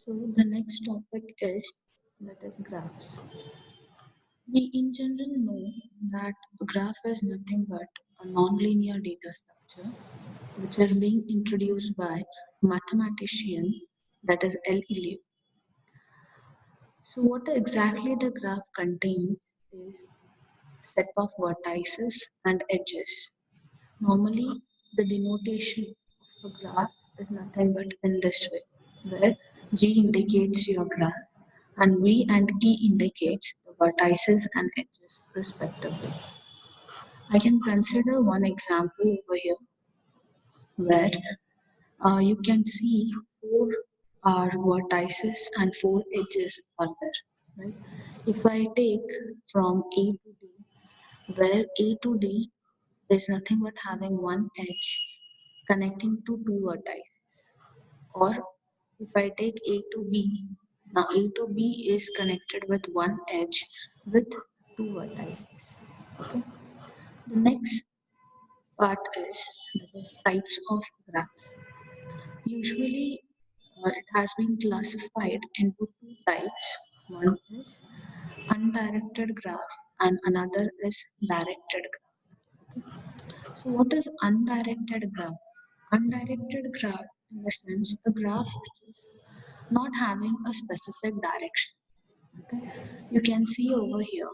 So the next topic is that is graphs. We in general know that a graph is nothing but a nonlinear data structure which is being introduced by mathematician that is L. Elliot. So what exactly the graph contains is set of vertices and edges. Normally the denotation of a graph is nothing but in this way, where G indicates your graph and V and E indicates the vertices and edges respectively. I can consider one example over here where you can see four are vertices and four edges are there, right? If I take from A to D, where A to D is nothing but having one edge connecting to two vertices, or if I take A to B, now A to B is connected with one edge with two vertices. Okay. The next part is that is types of graphs. Usually, it has been classified into two types. One is undirected graph, and another is directed graph. Okay. So, what is undirected graph? Undirected graph, in the sense, a graph which is not having a specific direction. Okay, you can see over here.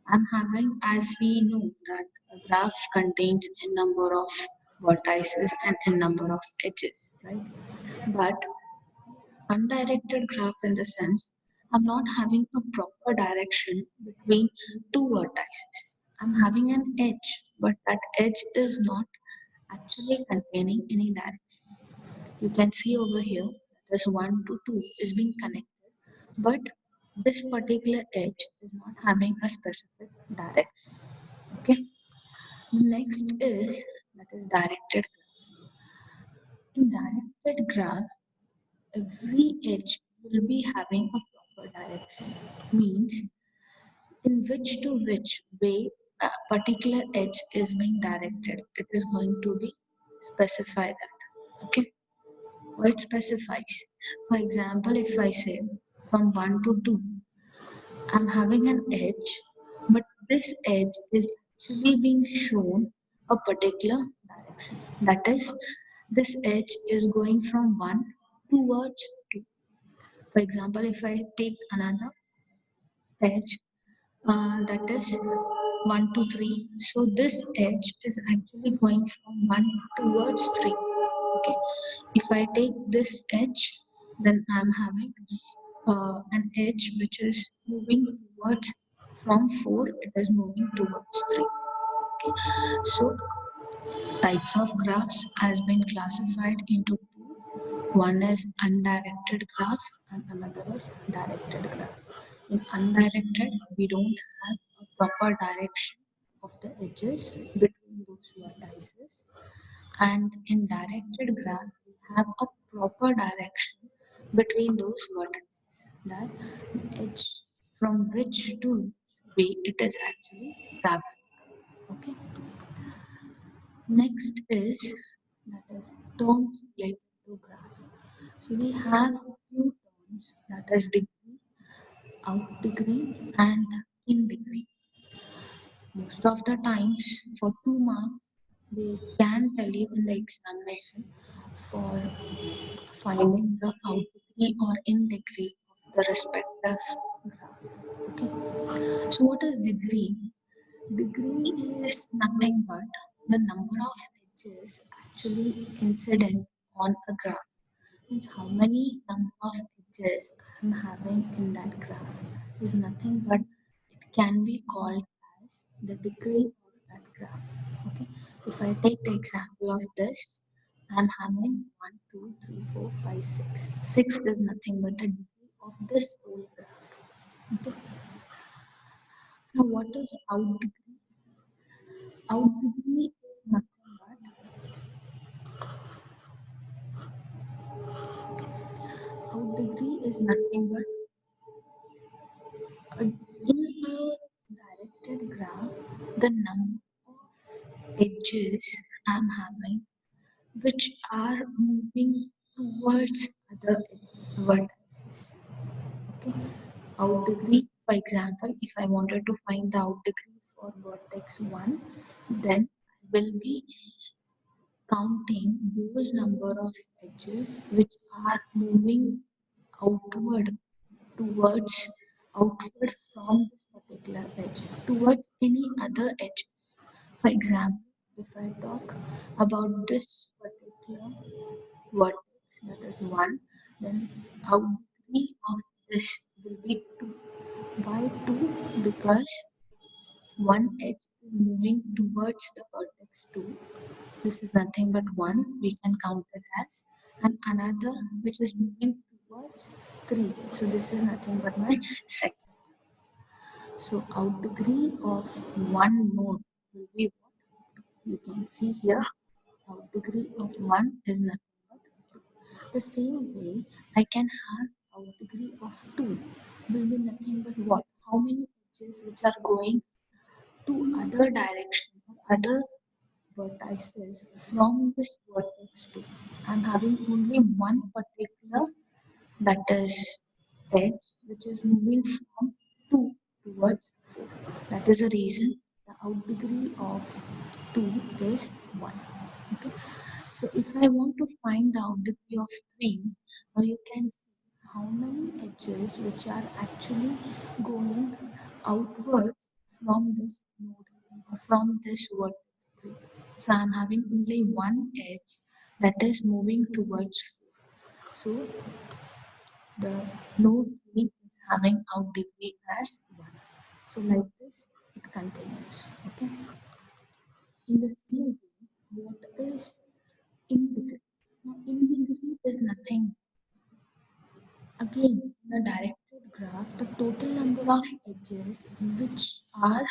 I'm having, as we know, that a graph contains a number of vertices and a number of edges, right? But undirected graph, in the sense, I'm not having a proper direction between two vertices. I'm having an edge, but that edge is not actually containing any direction. You can see over here that is 1 to 2 is being connected, but this particular edge is not having a specific direction. Okay. The next is that is directed graph. In directed graph, every edge will be having a proper direction. Means in which to which way a particular edge is being directed. It is going to be specify that. Okay. Or it specifies. For example, if I say from 1 to 2, I'm having an edge, but this edge is actually being shown a particular direction. That is, this edge is going from 1 towards 2. For example, if I take another edge, that is 1 to 3. So this edge is actually going from 1 towards 3. Okay. If I take this edge, then I'm having an edge which is moving towards from 4, it is moving towards 3. Okay. So types of graphs has been classified into two. One is undirected graph and another is directed graph. In undirected, we don't have a proper direction of the edges between those vertices, and in directed graph, we have a proper direction between those vertices. That edge from which to way it is actually traveling. Okay. Next is that is terms related to graph. So we have few terms, that is degree, out degree, and in degree. Most of the times, for 2 marks, they can tell you in the examination for finding the out degree or in degree of the respective graph. Okay. So what is degree? Degree is nothing but the number of edges actually incident on a graph. Means how many number of edges I'm having in that graph is nothing but it can be called as the degree of that graph. Okay. If I take the example of this, I'm having 1, 2, 3, 4, 5, 6. 6 is nothing but the degree of this whole graph. Okay. Now what is out degree? Out degree is nothing out degree is nothing but in a directed graph, the number of edges I'm having which are moving towards other vertices. out degree. For example, if I wanted to find the out degree for vertex 1, then I will be counting those number of edges which are moving outward towards outward from this particular edge towards any other edge. For example, if I talk about this particular vertex, that is 1, then out degree of this will be 2. Why 2? Because one edge is moving towards the vertex 2. This is nothing but 1, we can count it as, and another which is moving towards 3. So this is nothing but my second. So out degree of one node will be what? You can see here, out degree of 1 is nothing but 2. The same way, I can have out degree of 2 will be nothing but what? How many edges which are going to other direction or other vertices from this vertex 2. I'm having only one particular, that is edge, which is moving from 2 towards 4. That is the reason the out degree of 2 is 1. Okay. So if I want to find the out degree of 3, now you can see how many edges which are actually going outwards from this node or from this vertex 3. So I'm having only one edge that is moving towards 4. So the node 3 is having out degree as 1. So like this it continues. Okay. In the same way, what is in degree? Now in degree is nothing. Again, in a directed graph, the total number of edges which are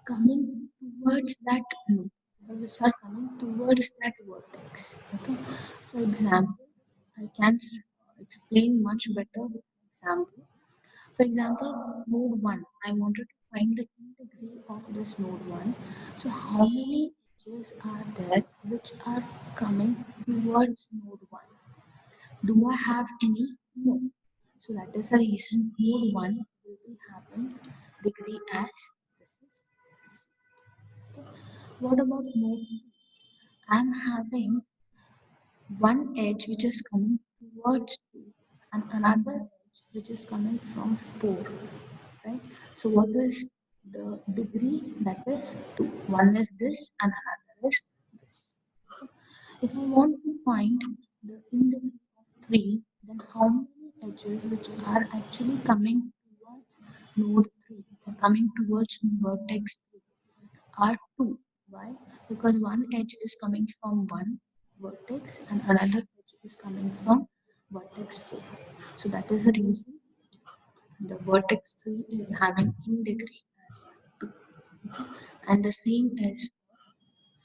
coming towards that node, or which are coming towards that vertex. Okay. For example, I can explain much better with an example. For example, node 1, I wanted to find the integrity of this node 1. So how many edges are there which are coming towards node 1? Do I have any? No. So that is the reason node 1 will be having degree as this is this. Okay. What about node 2? I'm having one edge which is coming towards 2 and another edge which is coming from 4, right? So what is the degree? That is 2. One is this and another is this. Okay. If I want to find the index of 3, then how many edges which are actually coming towards node 3 or coming towards vertex 3 are 2. Why? Because one edge is coming from one vertex and another edge is coming from vertex 4. So that is the reason the vertex 3 is having in degree as 2. Okay. And the same is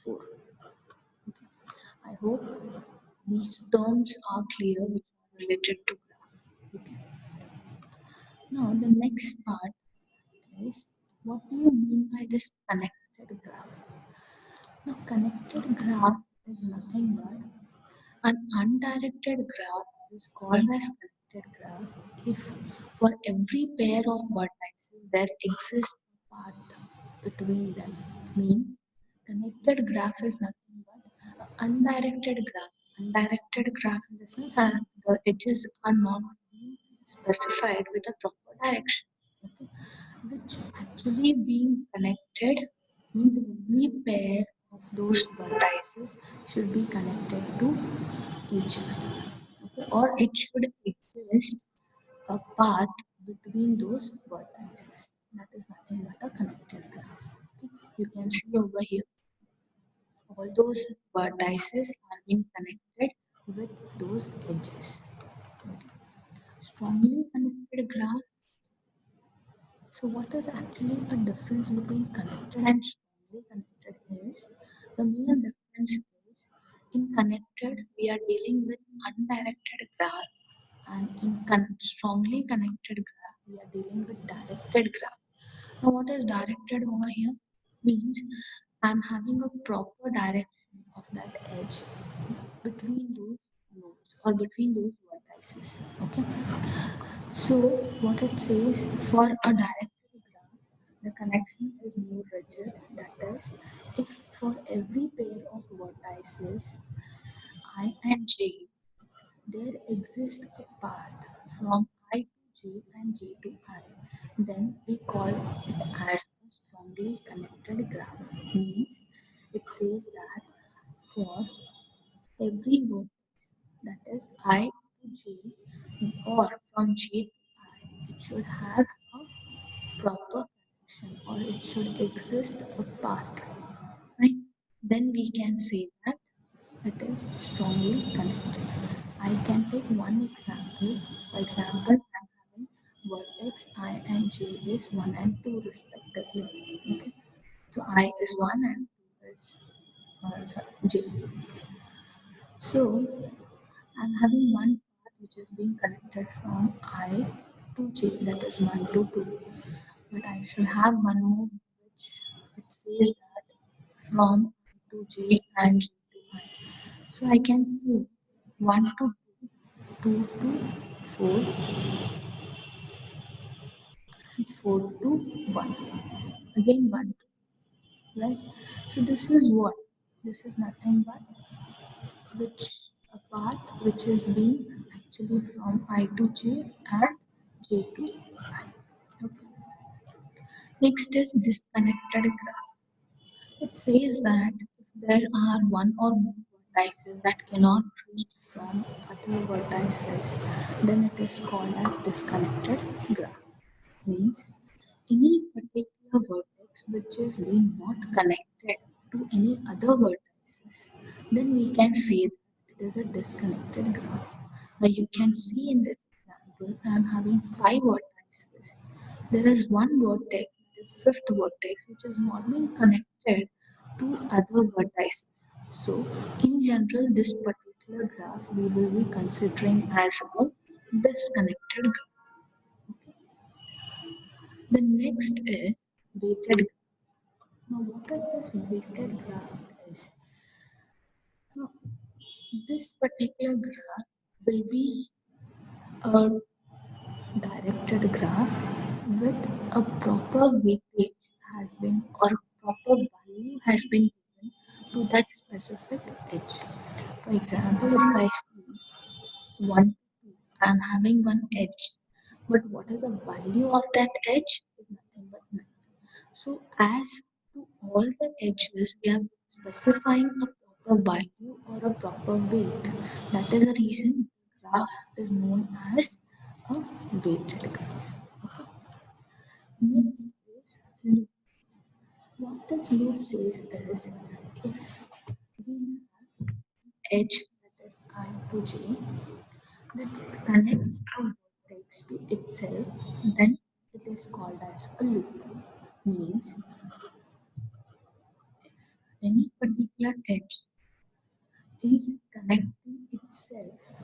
4. Okay. I hope these terms are clear which are related to graph. Okay. Now the next part is, what do you mean by this connected graph? Now connected graph is nothing but an undirected graph is called as connected graph if for every pair of vertices there exists a path between them. Means connected graph is nothing but an undirected graph. Undirected graph in the sense that the edges are not being specified with a proper direction. Okay. Which actually being connected means every pair of those vertices should be connected to each other. Okay. Or it should exist a path between those vertices. That is nothing but a connected graph. Okay. You can see over here all those vertices are being connected with those edges. Okay. Strongly connected graph. So what is actually the difference between connected and strongly connected is, the main difference is, in connected we are dealing with undirected graph, and in strongly connected graph we are dealing with directed graph. Now what is directed over here? Means I am having a proper direction of that edge between those nodes or between those vertices. Okay. So what it says, for a directed graph, the connection is more rigid. That is, if for every pair of vertices I and j, there exists a path from I to j and j to I, then we call it as a strongly connected graph. Means it says that for every vertex, that is I to j or from j to I, it should have a proper connection or it should exist a path, right? Then we can say that it is strongly connected. I can take one example. For example, I'm having vertex I and j is 1 and 2 respectively. Okay. So I is 1 and 2 is sorry, j. So I'm having one path which is being connected from I to j, that is 1 to 2. But I should have one more which it says that from I to j and j to I. So I can see 1 to 2, 2 to 4, and 4 to 1. Again 1, right? So this is what? This is nothing but which a path which is being actually from I to j and j to I. Okay. Next is disconnected graph. It says that if there are one or more vertices that cannot reach from other vertices, then it is called as disconnected graph. Means any particular vertex which is being not connected to any other vertices, then we can say that it is a disconnected graph. Now you can see in this example, I am having 5 vertices. There is one vertex, that is fifth vertex, which is not being connected to other vertices. So in general, this particular graph we will be considering as a disconnected graph. The next is weighted graph. Now, what is this weighted graph is? Now, this particular graph will be a directed graph with a proper weightage has been or proper value has been given to that specific edge. For example, if I see 1, 2, I'm having one edge, but what is the value of that edge is nothing but 9. So as to all the edges, we are specifying a proper value or a proper weight. That is the reason the graph is known as a weighted graph. Okay. Next is loop. What this loop says is if we have edge that is I to j that it connects a vertex to itself, then it is called as a loop. Means if any particular edge is connecting itself,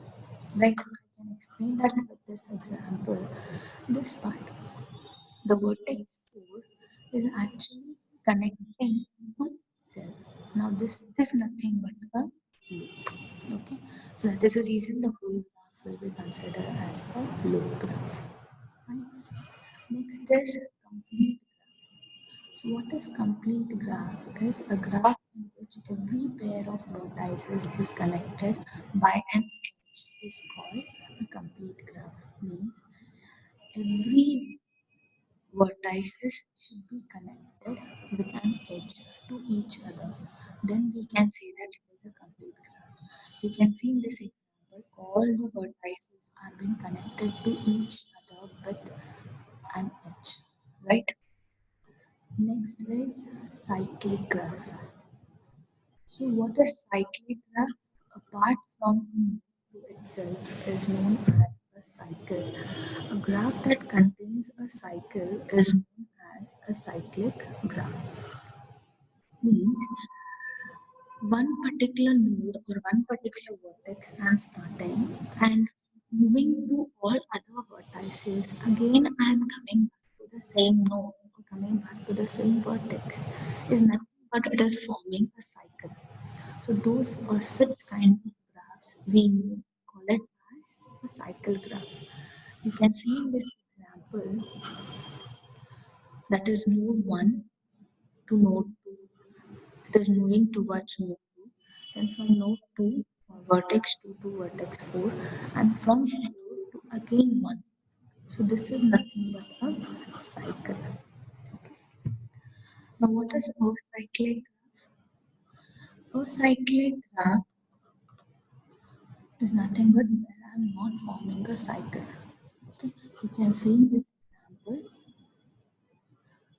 right? I can explain that with this example. This part, the vertex 4 is actually connecting to itself. Now, this is nothing but a loop. Okay, so that is the reason the whole graph will be considered as a loop graph. Fine. Next is complete graph. So what is complete graph? Is a graph in which every pair of vertices is connected by an edge is called a complete graph. Means every vertices should be connected with an edge to each other. Then we can say that it is a complete graph. You can see in this example, all the vertices are being connected to each other with an edge, right? Next is cyclic graph. So what is cyclic graph? Apart from to itself is known as a cycle. A graph that contains a cycle is known as a cyclic graph. Means one particular node or one particular vertex I'm starting and moving to all other vertices. Again, I'm coming back to the same node or coming back to the same vertex. Is nothing but it is forming a cycle. So those are such kind of graphs we call it as a cycle graph. You can see in this example that is node 1 to node 2. It is moving towards node 2. Then from node 2, vertex 2 to vertex 4, and from 4 to again 1. So this is nothing but a cycle. Now what is a cyclic graph? A cyclic graph is nothing but where I am not forming a cycle. Okay, you can see in this example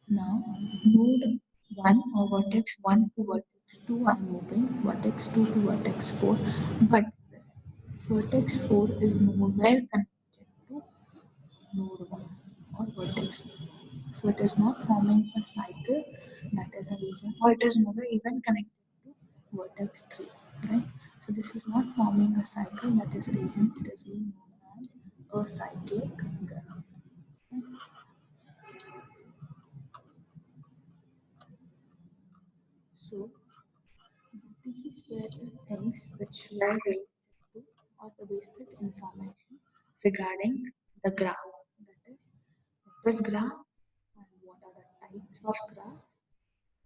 now node 1 or vertex 1 to vertex 2 I am moving, vertex 2 to vertex 4, but vertex 4 is nowhere connected to node 1 or vertex 1. So it is not forming a cycle, that is a reason, or it is never even connected to vertex 3, right? So this is not forming a cycle, that is the reason it is being known as a cyclic graph. Right? So these were the things which were related to, or the basic information regarding the graph. That is, what is graph and what are the types of graph,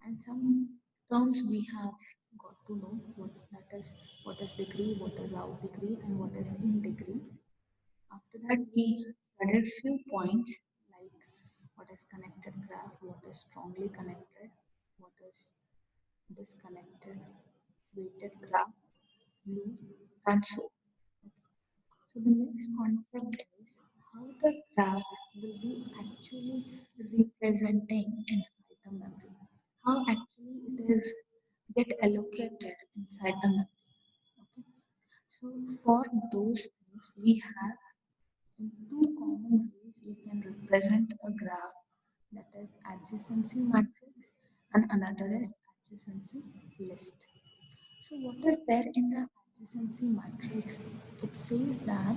and some terms we have got to know what is degree, what is out degree, and what is in degree. After that, we studied few points like what is connected graph, what is strongly connected, what is disconnected, weighted graph, loop, and so on. So the next concept is how the graph will be actually representing inside the memory. How actually it is get allocated inside the memory. Okay. So for those things we have in two common ways we can represent a graph, that is adjacency matrix and another is adjacency list. So what is there in the adjacency matrix? It says that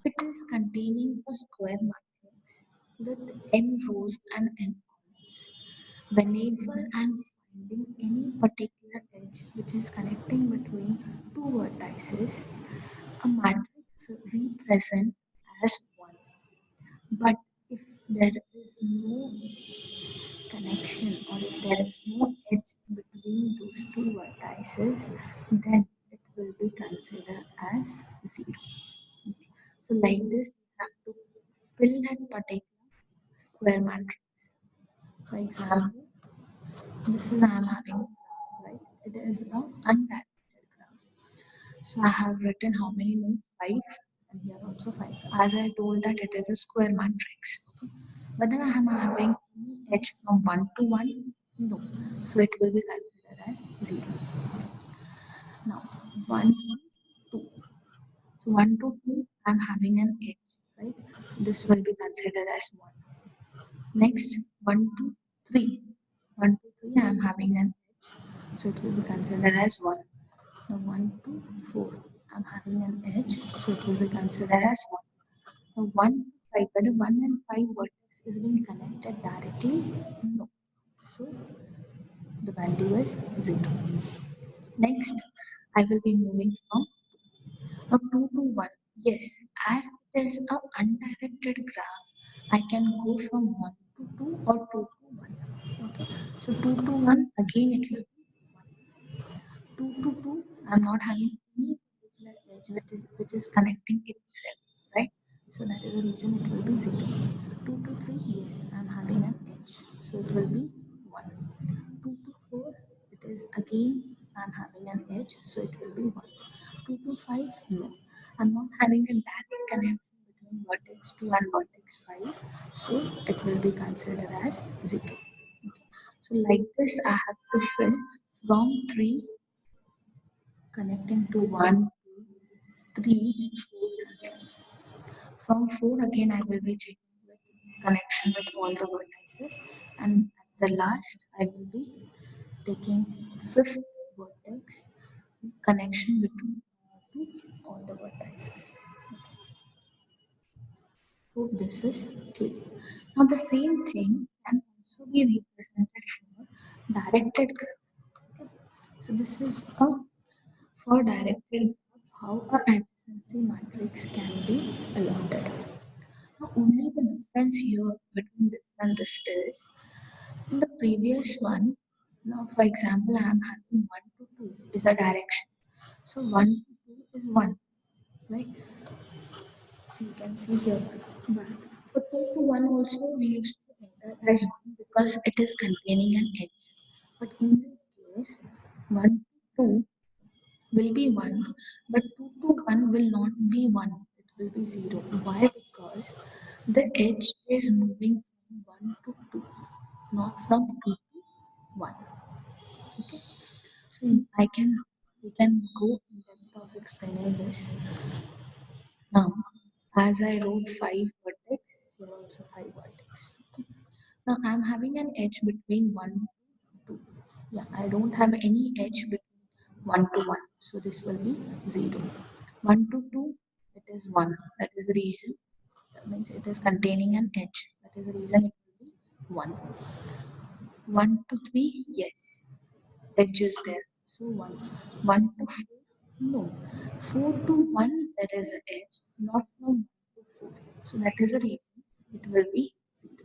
it is containing a square matrix with n rows and n columns. Whenever I'm finding any particular edge which is connecting between two vertices, a matrix represent as 1. But if there is no connection or if there is no edge between those two vertices, then it will be considered as 0. So like this, you have to fill that particular square matrix. For example, this is I am having, right? It is a undirected graph. So I have written how many nodes? 5, and here also 5. As I told that it is a square matrix. Okay. But then I am having any edge from 1 to 1? No. So it will be considered as 0. Now 1 to 2. So 1 to 2 I am having an edge, right? So this will be considered as 1. Next 1 to 3. 1 to 3 I am having an edge. So it will be considered as 1. Now 1 to 4 I'm having an edge. So it will be considered as 1. Now 1 to 5, whether 1 and 5 vertex is being connected directly? No. So the value is 0. Next, I will be moving from 2 to 1. Yes, as it is a undirected graph, I can go from 1 to 2 or 2 to 1. Okay, so 2 to 1 again it will be 2 to 2. I'm not having any particular edge which is connecting itself, right? So that is the reason it will be 0. 2 to 3, yes, I'm having an edge, so it will be 1. 2 to 4, it is again I'm having an edge, so it will be 1. 2 to 5, no, I'm not having a direct connection between vertex 2 and vertex 5, so it will be considered as 0. Okay. So like this, I have to fill from 3 connecting to 1, 2, 3, 4 and 5. From 4 again I will be checking with connection with all the vertices, and at the last I will be taking fifth vertex connection between all the vertices. Hope this is clear. Now the same thing can also be represented for directed graph. Okay. So this is a for directed graph how a adjacency adjacency matrix can be allotted. Now, only the difference here between this and this is in the previous one. Now, for example, I am having 1 to 2 is a direction. So 1 to 2 is 1, right? You can see here. But for 2 to 1 also we used to enter as 1 because it is containing an edge. But in this case, 1 to 2 will be 1, but 2 to 1 will not be 1. It will be 0. Why? Because the edge is moving from 1 to 2, not from 2 to 1. Okay. So we can go in depth of explaining this. Now, as I wrote 5 vertex, here also 5 vertex. Okay. Now I'm having an edge between 1 to 2. Yeah, I don't have any edge between 1 to 1. So this will be 0. 1 to 2, it is 1. That is the reason. That means it is containing an edge. That is the reason it will be 1. 1 to 3, yes. Edge is there. So 1. 1 to 4, no. 4 to 1, there is an edge. Not from 1 to 4. So that is the reason it will be 0.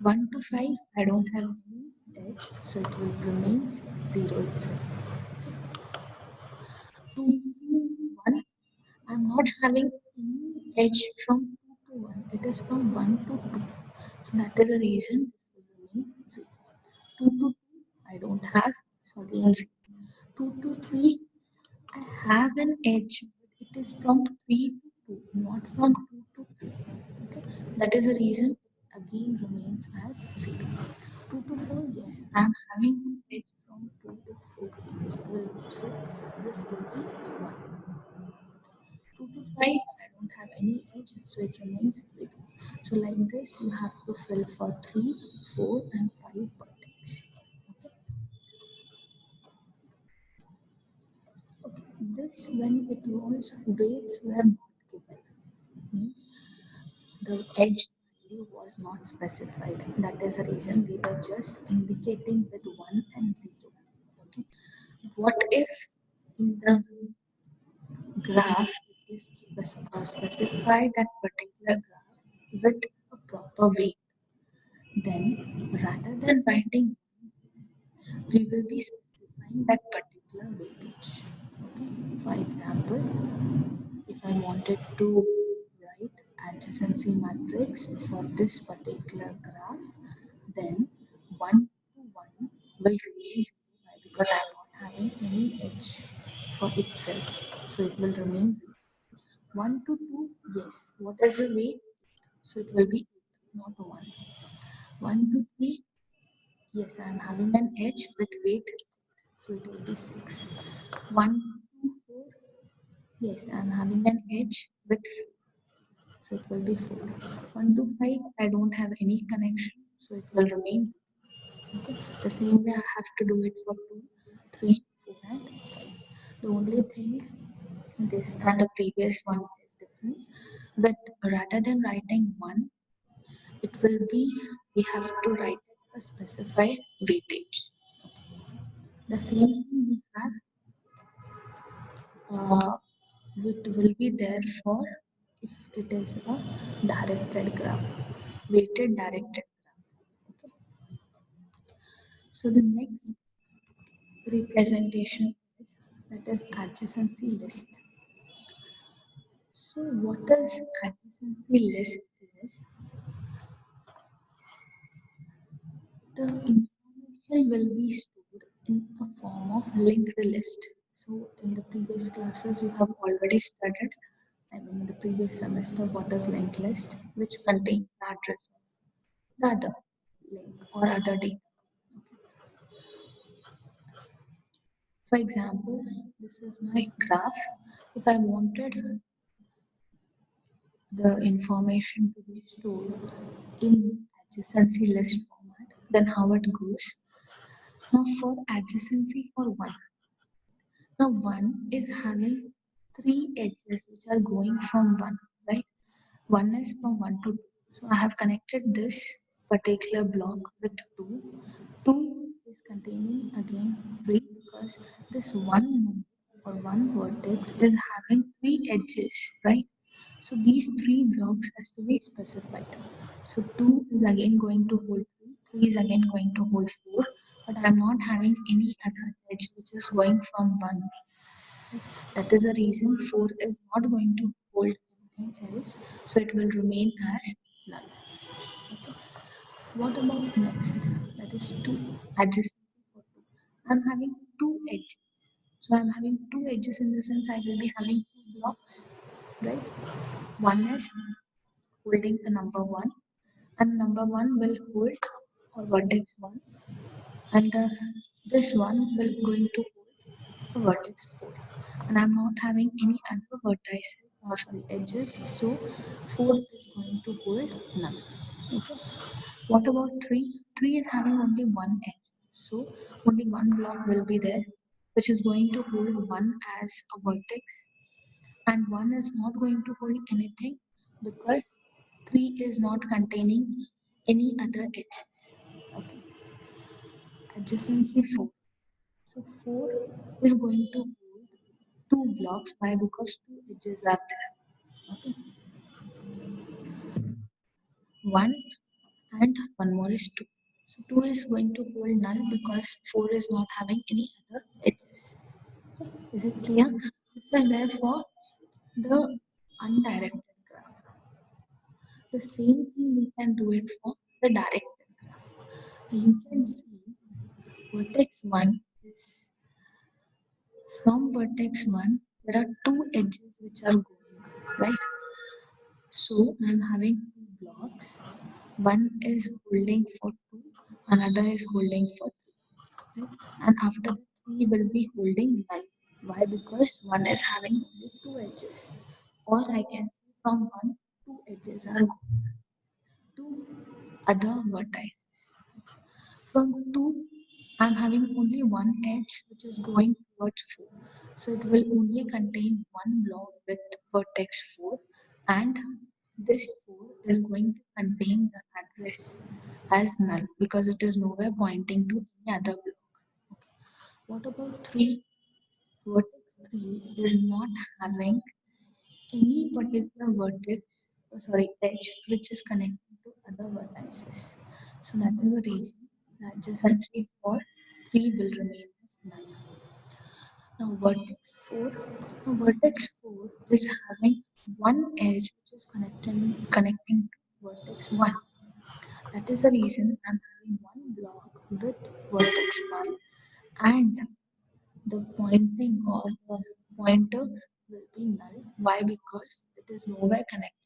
1 to 5, I don't have any edge, so it will remain 0 itself. 2 to 1, I'm not having any edge from 2 to 1. It is from 1 to 2. So that is the reason this will remain 0. 2 to 2, I don't have, so again 0. 2 to 3, I have an edge, but it is from 3 to 2, not from 2 to 3. Okay, that is the reason it again remains as 0. 2 to 4, yes, I am having an edge from 2 to 4. So this will be 1. 2 to 5, I don't have any edge, so it remains 0. So like this, you have to fill for 3, 4, and 5 vertex. Okay. Okay. This when it was weights were not given means the edge value was not specified. That is the reason we were just indicating with 1 and 0. Okay. What if in the graph it is specify that particular graph with a proper weight? Then rather than writing, we will be specifying that particular weightage. Okay. For example, if I wanted to write adjacency matrix for this particular graph, then 1 to 1 will remain 0 because I am not having any edge for itself. So it will remain 0. 1 to 2, yes. What is the weight? So it will be 8, not 1. 1 to 3, yes, I am having an edge with weight 6. So it will be 6. 1 to 4, yes, I am having an edge with 4. So it will be 4. 1 to 5, I don't have any connection. So it will remain 0. Okay. The same way I have to do it for 2, 3, 4, and 5. The only thing this and the previous one is different. That rather than writing 1, it will be we have to write a specified weightage. The same thing we have it will be there for if it is a directed graph, weighted directed graph. Okay. So the next representation is that is adjacency list. So what is adjacency list is the information will be stored in a form of linked list. So in the previous classes you have already studied, I mean in the previous semester, what is linked list, which contains the address of the other link or other data. For example, this is my graph. If I wanted the information to be stored in adjacency list format, then how it goes? Now for adjacency for 1, now 1 is having 3 edges which are going from 1, right? 1 is from 1 to 2. So I have connected this particular block with 2. 2 is containing again 3 because this one node or one vertex is having three edges, right? So these three blocks has to be specified. So 2 is again going to hold 3, 3 is again going to hold 4, but I am not having any other edge which is going from 1. That is the reason 4 is not going to hold anything else, so it will remain as null. Okay. What about next? That is 2. Adjacency for 2. I'm having two edges. So I'm having two edges in the sense I will be having two blocks, right? One is holding the number 1, and number 1 will hold or vertex 1, and this one will going to hold the vertex 4. And I'm not having any other vertices, edges, so 4 is going to hold none. Okay. What about 3? 3 is having only one edge. So only one block will be there, which is going to hold 1 as a vertex, and 1 is not going to hold anything because 3 is not containing any other edges. Okay. Adjacency 4. So 4 is going to hold two blocks. Why? Because two edges are there. Okay. 1 and one more is 2. So 2 is going to hold null because 4 is not having any other edges. Okay. Is it clear? This is therefore the undirected graph. The same thing we can do it for the directed graph. You can see vertex 1 is from vertex 1, there are two edges which are going, right? So I'm having two blocks. One is holding for 2, another is holding for 3. Right? And after the 3 will be holding null. Why? Because one is having only two edges. Or I can say from one, two edges are going to other vertices. From 2, I'm having only one edge which is going towards 4. So it will only contain one block with vertex 4, and this 4 is going to contain the address as null because it is nowhere pointing to any other block. Okay. What about 3? Vertex 3 is not having any particular edge which is connected to other vertices. So that is the reason the adjacency for 3 will remain as null. Now vertex 4 is having one edge which is connecting to vertex 1. That is the reason I'm having one block with vertex 1, and the pointing or the pointer will be null. Why? Because it is nowhere connected